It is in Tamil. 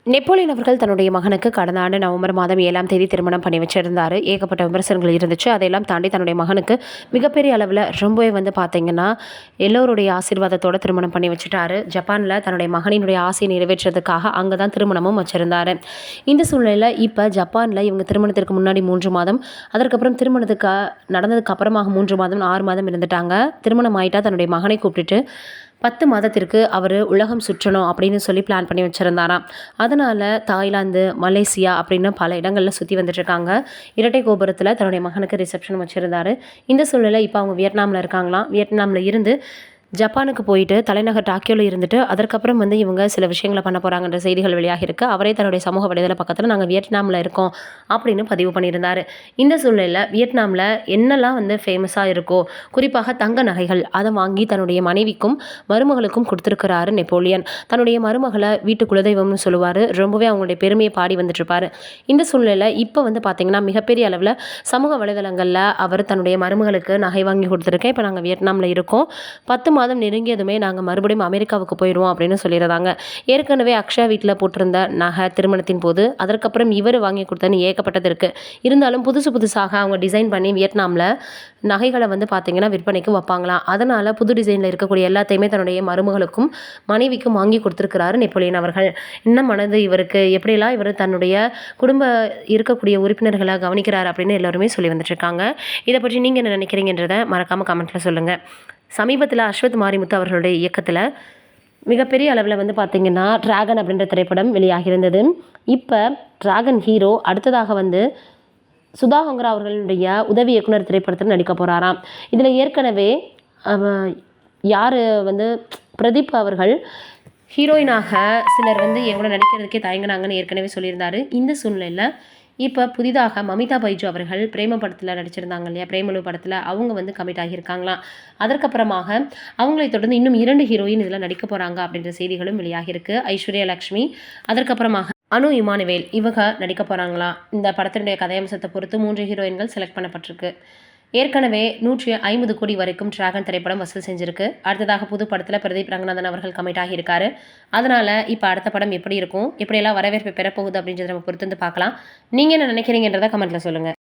நெப்போலியன் அவர்கள் தன்னுடைய மகனுக்கு கடந்த ஆண்டு நவம்பர் மாதம் 7ஆம் தேதி திருமணம் பண்ணி வச்சிருந்தாரு. ஏகப்பட்ட விமர்சனங்கள் இருந்துச்சு. அதையெல்லாம் தாண்டி தன்னுடைய மகனுக்கு மிகப்பெரிய அளவில் ரொம்பவே பார்த்தீங்கன்னா, எல்லோருடைய ஆசீர்வாதத்தோட திருமணம் பண்ணி வச்சுட்டாரு. ஜப்பானில் தன்னுடைய மகனினுடைய ஆசையை நிறைவேற்றுறதுக்காக அங்கே தான் திருமணமும் வச்சிருந்தாரு. இந்த சூழ்நிலையில் இப்போ ஜப்பானில் இவங்க திருமணத்திற்கு முன்னாடி 3 மாதம், அதற்கப்புறம் திருமணத்துக்கு நடந்ததுக்கு அப்புறமாக 3 மாதம், 6 மாதம் இருந்துட்டாங்க. திருமணம் ஆயிட்டா தன்னுடைய மகனை கூப்பிட்டுட்டு 10 மாதத்திற்கு அவர் உலகம் சுற்றணும் அப்படின்னு சொல்லி பிளான் பண்ணி வச்சுருந்தாராம். அதனால் தாய்லாந்து, மலேசியா அப்படின்னு பல இடங்களில் சுற்றி வந்துட்டுருக்காங்க. இரட்டை கோபுரத்தில் தன்னுடைய மகனுக்கு ரிசப்ஷன் வச்சுருந்தாரு. இந்த சூழ்நிலை இப்போ அவங்க வியட்நாமில் இருக்காங்களாம். வியட்நாமில் இருந்து ஜப்பானுக்கு போயிட்டு தலைநகர் டாக்கியோவில் இருந்துட்டு அதற்கப்புறம் இவங்க சில விஷயங்களை பண்ண போகிறாங்கன்ற செய்திகள் வெளியாகிருக்கு. அவரே தன்னுடைய சமூக வலைதள பக்கத்தில் நாங்கள் வியட்நாமில் இருக்கோம் அப்படின்னு பதிவு பண்ணியிருந்தார். இந்த சூழ்நிலையில் வியட்நாமில் என்னெல்லாம் ஃபேமஸாக இருக்கோ, குறிப்பாக தங்க நகைகள், அதை வாங்கி தன்னுடைய மனைவிக்கும் மருமகளுக்கும் கொடுத்துருக்கிறாரு நெப்போலியன். தன்னுடைய மருமகளை வீட்டு குலதெய்வம்னு சொல்லுவார். ரொம்பவே அவங்களுடைய பெருமையை பாடி வந்துட்டுருப்பார். இந்த சூழ்நிலையில் இப்போ பார்த்தீங்கன்னா மிகப்பெரிய அளவில் சமூக வலைதளங்களில் அவர் தன்னுடைய மருமகளுக்கு நகை வாங்கி கொடுத்துருக்கேன், இப்போ நாங்கள் வியட்நாமில் இருக்கோம், 10 மாதம் நெருங்கியதுமே நாங்கள் மறுபடியும் அமெரிக்காவுக்கு போயிடுவோம் அப்படின்னு சொல்லிடுறாங்க. ஏற்கனவே அக்ஷயா வீட்டில் போட்டிருந்த நகை திருமணத்தின் போது அதற்கப்புறம் இவர் வாங்கி கொடுத்தன்னு ஏகப்பட்டது இருக்குது. இருந்தாலும் புதுசாக அவங்க டிசைன் பண்ணி வியட்நாமில் நகைகளை பார்த்தீங்கன்னா விற்பனைக்கு வைப்பாங்களாம். அதனால் புது டிசைனில் இருக்கக்கூடிய எல்லாத்தையுமே தன்னுடைய மருமகளுக்கும் மனைவிக்கும் வாங்கி கொடுத்துருக்கிறாரு நெப்போலியன் அவர்கள். என்ன மனது இவருக்கு, எப்படியெல்லாம் இவர் தன்னுடைய குடும்ப இருக்கக்கூடிய உறுப்பினர்களை கவனிக்கிறார் அப்படின்னு எல்லாருமே சொல்லி வந்துட்டுருக்காங்க. இதை பற்றி நீங்கள் என்ன நினைக்கிறீங்கன்றதை மறக்காமல் கமெண்ட்டில் சொல்லுங்கள். சமீபத்தில் அஸ்வத் மாரிமுத்து அவர்களுடைய இயக்கத்தில் மிகப்பெரிய அளவில் பார்த்திங்கன்னா டிராகன் அப்படின்ற திரைப்படம் வெளியாகியிருந்தது. இப்போ டிராகன் ஹீரோ அடுத்ததாக சுதா ஹங்கரா அவர்களுடைய உதவி இயக்குனர் திரைப்படத்தில் நடிக்க போகிறாராம். இதில் ஏற்கனவே யார் பிரதீப் அவர்கள் ஹீரோயினாக சிலர் எங்களோட நடிக்கிறதுக்கே தயங்கினாங்கன்னு ஏற்கனவே சொல்லியிருந்தார். இந்த சூழ்நிலையில் இப்போ புதிதாக மமிதா பைஜு அவர்கள் பிரேம படத்தில் நடிச்சிருந்தாங்க இல்லையா, பிரேமலு படத்தில் அவங்க கமிட் ஆகியிருக்காங்களாம். அதற்கப்புறமாக அவங்களை தொடர்ந்து இன்னும் 2 ஹீரோயின் இதில் நடிக்க போகிறாங்க அப்படின்ற செய்திகளும் வெளியாகிருக்கு. ஐஸ்வர்யா லக்ஷ்மி, அதற்கப்புறமாக அனு இமானுவேல் இவங்க நடிக்க போகிறாங்களாம். இந்த படத்தினுடைய கதையம்சத்தை பொறுத்து 3 ஹீரோயின்கள் செலக்ட் பண்ணப்பட்டிருக்கு. ஏற்கனவே 150 கோடி வரைக்கும் டிராகன் திரைப்படம் வசூல் செஞ்சுருக்கு. அடுத்ததாக புது படத்தில் பிரதீப் ரங்கநாதன் அவர்கள் கமிட் ஆகியிருக்காரு. அதனால் இப்போ அடுத்த படம் எப்படி இருக்கும், எப்படியெல்லாம் வரவேற்பு பெறப்போகுது அப்படின்றத நம்ம பொறுத்து பார்க்கலாம். நீங்கள் என்ன நினைக்கிறீங்கன்றதை கமெண்ட்டில் சொல்லுங்கள்.